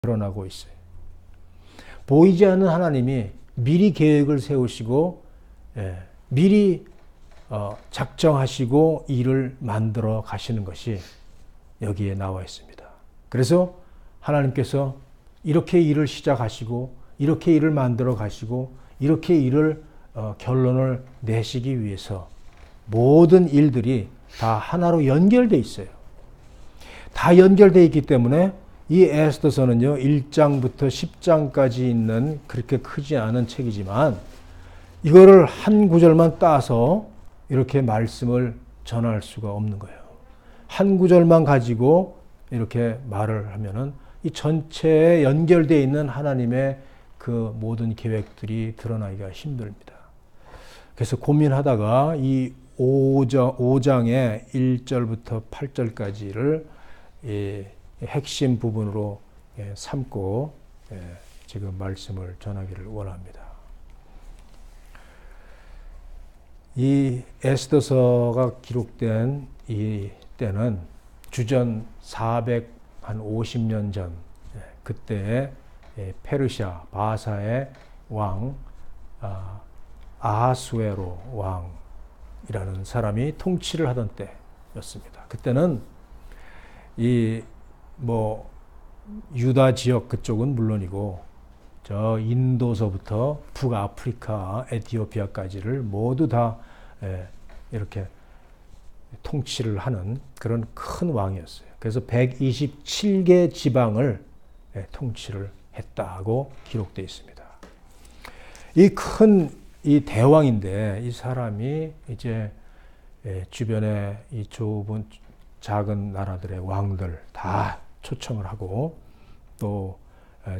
드러나고 있어요. 보이지 않는 하나님이 미리 계획을 세우시고 미리 작정하시고 일을 만들어 가시는 것이 여기에 나와 있습니다. 그래서 하나님께서 이렇게 일을 시작하시고 이렇게 일을 만들어 가시고 이렇게 일을 결론을 내시기 위해서 모든 일들이 다 하나로 연결되어 있어요. 다 연결되어 있기 때문에 이 에스더서는요, 1장부터 10장까지 있는 그렇게 크지 않은 책이지만 이거를 한 구절만 따서 이렇게 말씀을 전할 수가 없는 거예요. 한 구절만 가지고 이렇게 말을 하면은 이 전체에 연결되어 있는 하나님의 그 모든 계획들이 드러나기가 힘듭니다. 그래서 고민하다가 이 5장의 1절부터 8절까지를 핵심 부분으로 삼고 지금 말씀을 전하기를 원합니다. 이 에스더서가 기록된 이 때는 주전 450년 전 그때의 페르시아 바사의 왕 아하수에로 왕이라는 사람이 통치를 하던 때였습니다. 그때는 이 유다 지역 그쪽은 물론이고 저 인도서부터 북아프리카 에티오피아까지를 모두 다 이렇게 통치를 하는 그런 큰 왕이었어요. 그래서 127개 지방을 통치를 했다고 기록되어 있습니다. 이 대왕인데 이 사람이 이제 주변에 이 좁은 작은 나라들의 왕들 다 초청을 하고 또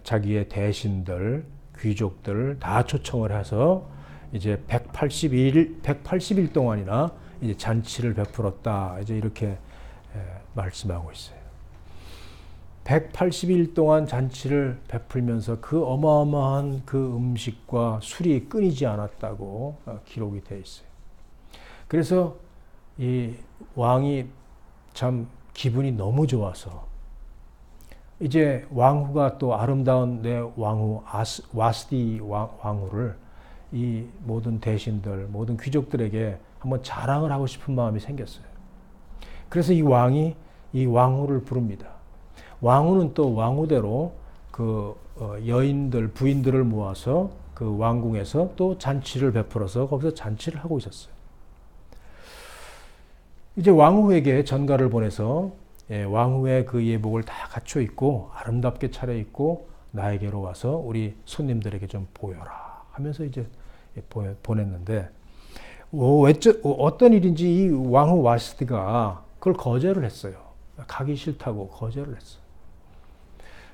자기의 대신들, 귀족들 다 초청을 해서 이제 180일 동안이나 이제 잔치를 베풀었다. 이제 이렇게 말씀하고 있어요. 180일 동안 잔치를 베풀면서 그 어마어마한 그 음식과 술이 끊이지 않았다고 기록이 되어 있어요. 그래서 이 왕이 참 기분이 너무 좋아서 이제 왕후가 또 아름다운 내 왕후 와스디 왕후를 이 모든 대신들, 모든 귀족들에게 한번 자랑을 하고 싶은 마음이 생겼어요. 그래서 이 왕이 이 왕후를 부릅니다. 왕후는 또 왕후대로 그 여인들, 부인들을 모아서 그 왕궁에서 또 잔치를 베풀어서 거기서 잔치를 하고 있었어요. 이제 왕후에게 전가를 보내서 왕후의 그 예복을 다 갖춰 입고 아름답게 차려 입고 나에게로 와서 우리 손님들에게 좀 보여라 하면서 이제 보냈는데 어떤 일인지 이 왕후 와스티가 그걸 거절을 했어요. 가기 싫다고 거절을 했어요.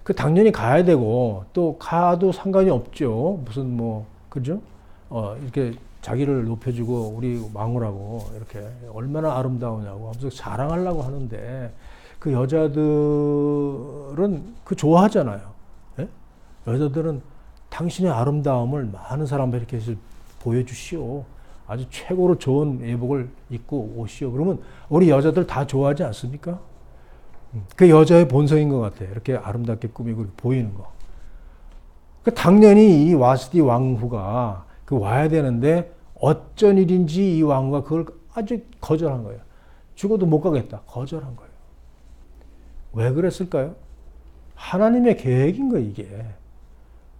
그 당연히 가야 되고 또 가도 상관이 없죠. 무슨 그죠? 이렇게 자기를 높여주고 우리 왕후라고 이렇게 얼마나 아름다우냐고 하면서 자랑하려고 하는데 그 여자들은 그 좋아하잖아요. 예? 여자들은 당신의 아름다움을 많은 사람들에게 보여주시오. 아주 최고로 좋은 예복을 입고 오시오. 그러면 우리 여자들 다 좋아하지 않습니까? 그 여자의 본성인 것 같아요. 이렇게 아름답게 꾸미고 보이는 거. 그 당연히 이 와스디 왕후가 와야 되는데 어쩐 일인지 이 왕후가 그걸 아주 거절한 거예요. 죽어도 못 가겠다. 거절한 거예요. 왜 그랬을까요? 하나님의 계획인 거예요, 이게.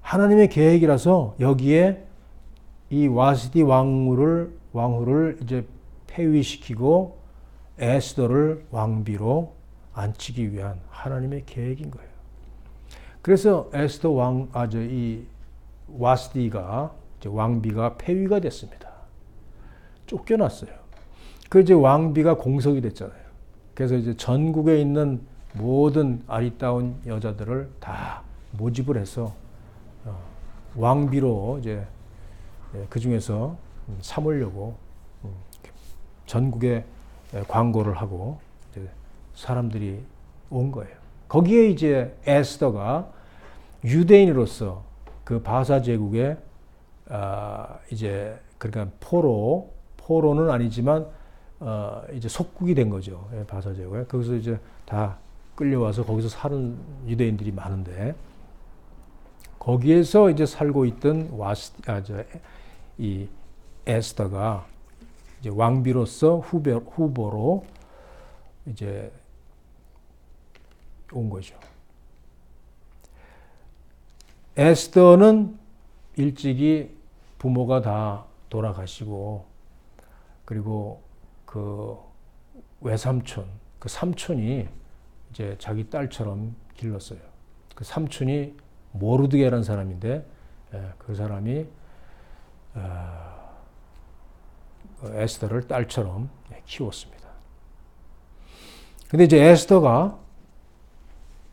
하나님의 계획이라서 여기에 이 와스디 왕후를 이제 폐위시키고 에스더를 왕비로 앉히기 위한 하나님의 계획인 거예요. 그래서 에스더 이 와스디가 왕비가 폐위가 됐습니다. 쫓겨났어요. 그 이제 왕비가 공석이 됐잖아요. 그래서 이제 전국에 있는 모든 아리따운 여자들을 다 모집을 해서 왕비로 이제 그 중에서 삼으려고 전국에 광고를 하고 이제 사람들이 온 거예요. 거기에 이제 에스더가 유대인으로서 그 바사 제국의 이제 그러니까 포로는 아니지만 이제 속국이 된 거죠. 바사 제국에. 거기서 이제 다 끌려와서 거기서 사는 유대인들이 많은데 거기에서 이제 살고 있던 이 에스더가 이제 왕비로서 후보로 이제 온 거죠. 에스더는 일찍이 부모가 다 돌아가시고, 그리고 그 외삼촌, 그 삼촌이 이제 자기 딸처럼 길렀어요. 그 삼촌이 모르드게라는 사람인데, 그 사람이 에스더를 딸처럼 키웠습니다. 근데 이제 에스더가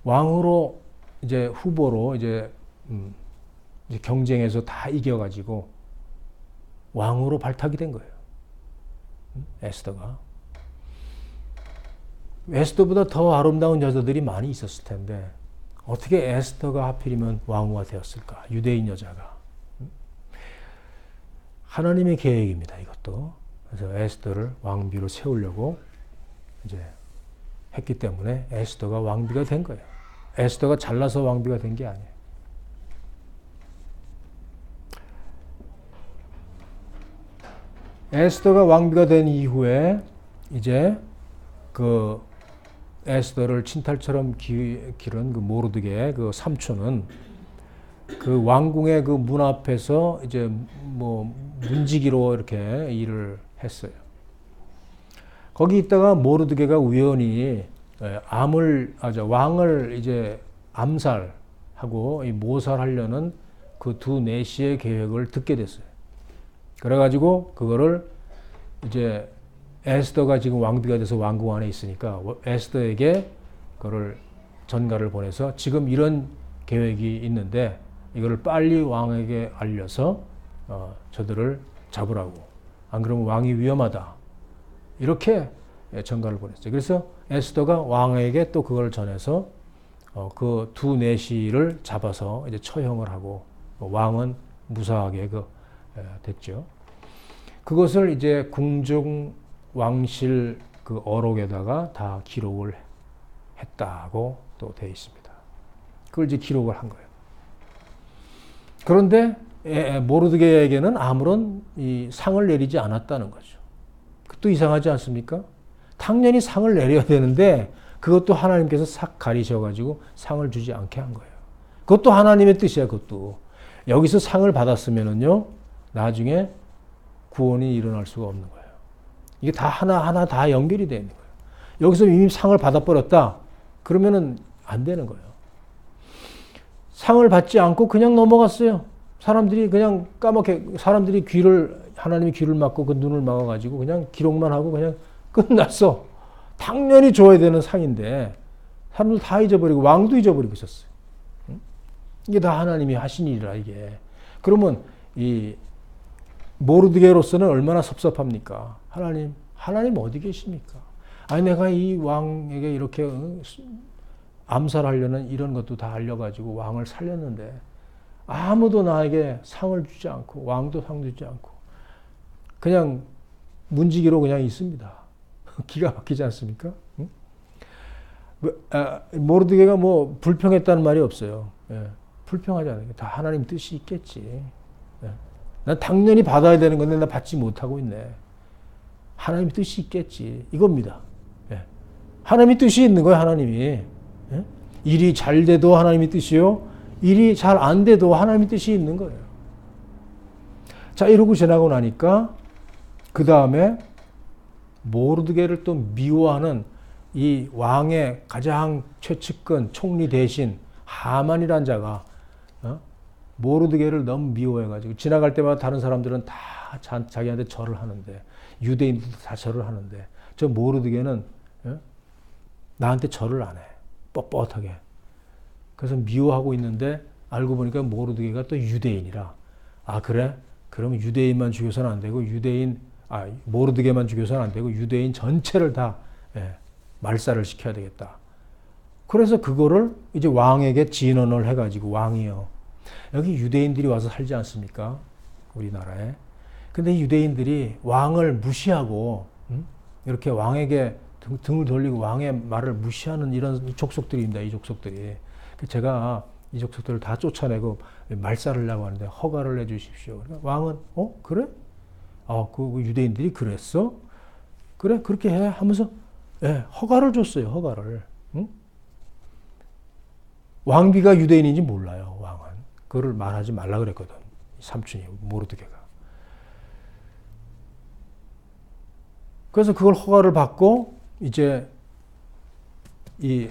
왕으로 이제 후보로 이제 경쟁에서 다 이겨가지고 왕으로 발탁이 된 거예요. 에스더가. 에스더보다 더 아름다운 여자들이 많이 있었을 텐데 어떻게 에스더가 하필이면 왕후가 되었을까? 유대인 여자가. 하나님의 계획입니다, 이것도. 그래서 에스더를 왕비로 세우려고 이제 했기 때문에 에스더가 왕비가 된 거예요. 에스더가 잘나서 왕비가 된 게 아니에요. 에스더가 왕비가 된 이후에 이제 그 에스더를 친탈처럼 기른 그 모르드게 그 삼촌은 그 왕궁의 그 문 앞에서 이제 뭐 문지기로 이렇게 일을 했어요. 거기 있다가 모르드게가 우연히 왕을 이제 암살하고 모살하려는 그 두 내시의 계획을 듣게 됐어요. 그래가지고 그거를 이제 에스더가 지금 왕비가 돼서 왕궁 안에 있으니까 에스더에게 그거를 전가를 보내서 지금 이런 계획이 있는데 이거를 빨리 왕에게 알려서 저들을 잡으라고. 안 그러면 왕이 위험하다. 이렇게 전가를 보냈어요. 그래서 에스더가 왕에게 또 그걸 전해서 그 두 내시를 잡아서 이제 처형을 하고 왕은 무사하게 됐죠. 그것을 이제 궁중 왕실 그 어록에다가 다 기록을 했다고 또 되어 있습니다. 그걸 이제 기록을 한 거예요. 그런데 모르드게에게는 아무런 이 상을 내리지 않았다는 거죠. 그것도 이상하지 않습니까? 당연히 상을 내려야 되는데 그것도 하나님께서 싹 가리셔가지고 상을 주지 않게 한 거예요. 그것도 하나님의 뜻이야. 그것도 여기서 상을 받았으면은요 나중에 구원이 일어날 수가 없는 거예요. 이게 다 하나하나 다 연결이 되어 있는 거예요. 여기서 이미 상을 받아버렸다. 그러면은 안 되는 거예요. 상을 받지 않고 그냥 넘어갔어요. 사람들이 그냥 까맣게, 사람들이 하나님이 귀를 막고 그 눈을 막아가지고 그냥 기록만 하고 그냥 끝났어. 당연히 줘야 되는 상인데 사람들 다 잊어버리고 왕도 잊어버리고 있었어요. 이게 다 하나님이 하신 일이라 이게. 그러면 이 모르드게로서는 얼마나 섭섭합니까? 하나님 어디 계십니까? 아니 내가 이 왕에게 이렇게 암살하려는 이런 것도 다 알려가지고 왕을 살렸는데 아무도 나에게 상을 주지 않고 왕도 상 주지 않고 그냥 문지기로 그냥 있습니다. 기가 막히지 않습니까? 응? 모르드게가 뭐 불평했다는 말이 없어요. 예, 불평하지 않아요. 다 하나님 뜻이 있겠지. 예. 난 당연히 받아야 되는 건데 나 받지 못하고 있네. 하나님 뜻이 있겠지. 이겁니다. 예. 하나님의 뜻이 있는 거예요. 하나님이. 예? 일이 잘 돼도 하나님의 뜻이요. 일이 잘 안 돼도 하나님의 뜻이 있는 거예요. 자, 이러고 지나고 나니까 그 다음에 모르드게를 또 미워하는 이 왕의 가장 최측근 총리 대신 하만이라는 자가 모르드게를 너무 미워해가지고 지나갈 때마다 다른 사람들은 다 자기한테 절을 하는데 유대인들도 다 절을 하는데 저 모르드게는 나한테 절을 안 해. 뻣뻣하게. 그래서 미워하고 있는데 알고 보니까 모르드게가 또 유대인이라 아 그래? 그러면 유대인만 죽여서는 안 되고 모르드게만 죽여서는 안 되고 유대인 전체를 다 말살을 시켜야 되겠다. 그래서 그거를 이제 왕에게 진언을 해가지고 왕이요. 여기 유대인들이 와서 살지 않습니까? 우리나라에. 근데 유대인들이 왕을 무시하고 이렇게 왕에게 등을 돌리고 왕의 말을 무시하는 이런 족속들입니다. 이 족속들이. 제가 이족석들을 다 쫓아내고 말살하려고 하는데 허가를 해주십시오. 그러니까 왕은 그래? 그 유대인들이 그랬어? 그래 그렇게 해 하면서 허가를 줬어요. 허가를. 응? 왕비가 유대인인지 몰라요. 왕은 그거를 말하지 말라 그랬거든. 삼촌이 모르드게가. 그래서 그걸 허가를 받고 이제 이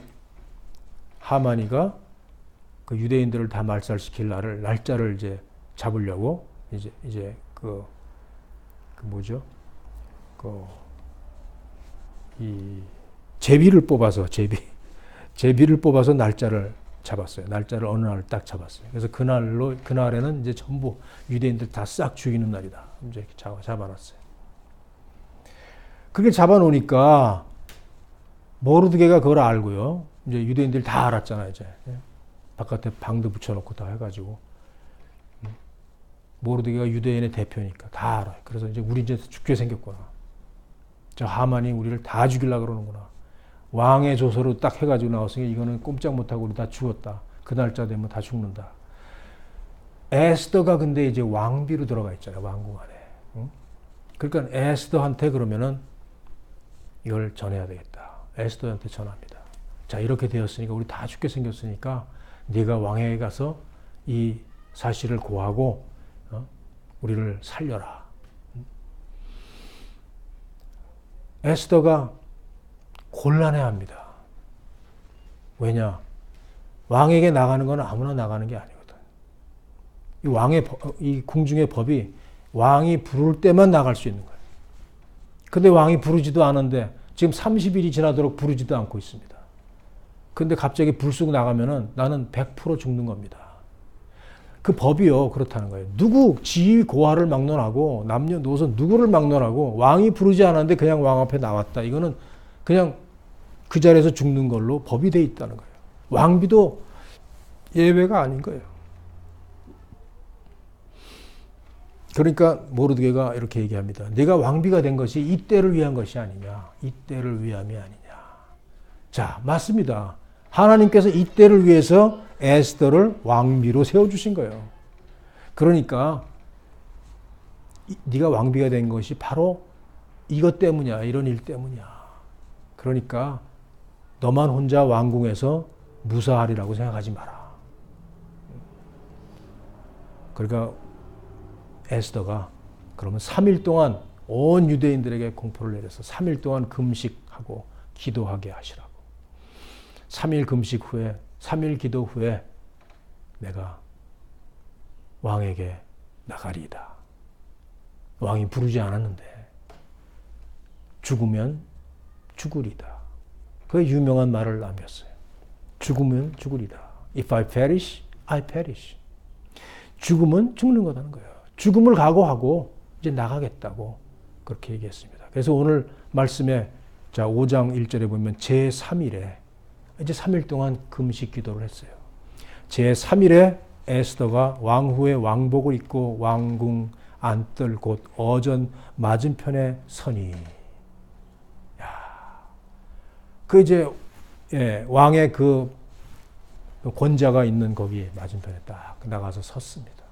하만이가 그 유대인들을 다 말살시킬 날짜를 이제 잡으려고 이제 그 뭐죠? 이 제비를 뽑아서 제비를 뽑아서 날짜를 잡았어요. 날짜를 어느 날 딱 잡았어요. 그래서 그날에는 이제 전부 유대인들 다 싹 죽이는 날이다. 이제 잡아놨어요. 그렇게 잡아놓으니까 모르드게가 그걸 알고요. 이제 유대인들 다 알았잖아요. 이제 바깥에 방도 붙여놓고 다 해가지고 모르드게가 유대인의 대표니까 다 알아요. 그래서 이제 우리 이제 죽게 생겼구나. 저 하만이 우리를 다 죽이려고 그러는구나. 왕의 조서로 딱 해가지고 나왔으니 이거는 꼼짝 못하고 우리 다 죽었다. 그 날짜 되면 다 죽는다. 에스더가 근데 이제 왕비로 들어가 있잖아요. 왕궁 안에. 응? 그러니까 에스더한테 그러면은 이걸 전해야 되겠다. 에스더한테 전합니다. 자 이렇게 되었으니까 우리 다 죽게 생겼으니까 네가 왕에게 가서 이 사실을 고하고 우리를 살려라. 에스더가 곤란해합니다. 왜냐? 왕에게 나가는 건 아무나 나가는 게 아니거든. 이 궁중의 법이 왕이 부를 때만 나갈 수 있는 거예요. 근데 왕이 부르지도 않은데 지금 30일이 지나도록 부르지도 않고 있습니다. 근데 갑자기 불쑥 나가면은 나는 100% 죽는 겁니다. 그 법이요 그렇다는 거예요. 누구 지위 고하를 막론하고 남녀노소 누구를 막론하고 왕이 부르지 않았는데 그냥 왕 앞에 나왔다. 이거는 그냥 그 자리에서 죽는 걸로 법이 돼 있다는 거예요. 왕비도 예외가 아닌 거예요. 그러니까 모르드게가 이렇게 얘기합니다. 네가 왕비가 된 것이 이때를 위한 것이 아니냐. 이때를 위함이 아니냐. 자, 맞습니다. 하나님께서 이때를 위해서 에스더를 왕비로 세워주신 거예요. 그러니까 네가 왕비가 된 것이 바로 이것 때문이야. 이런 일 때문이야. 그러니까 너만 혼자 왕궁에서 무사하리라고 생각하지 마라. 그러니까 에스더가 그러면 3일 동안 온 유대인들에게 공포를 내려서 3일 동안 금식하고 기도하게 하시라고. 3일 금식 후에 3일 기도 후에 내가 왕에게 나가리이다. 왕이 부르지 않았는데 죽으면 죽으리다. 그 유명한 말을 남겼어요. 죽으면 죽으리다. If I perish, I perish. 죽으면 죽는 거라는 거예요. 죽음을 각오하고 이제 나가겠다고 그렇게 얘기했습니다. 그래서 오늘 말씀에 자 5장 1절에 보면 제3일에 이제 3일 동안 금식 기도를 했어요. 제3일에 에스더가 왕후의 왕복을 입고 왕궁 안뜰 곧 어전 맞은편에 서니 그 이제 왕의 그 권자가 있는 거기 맞은편에 딱 나가서 섰습니다.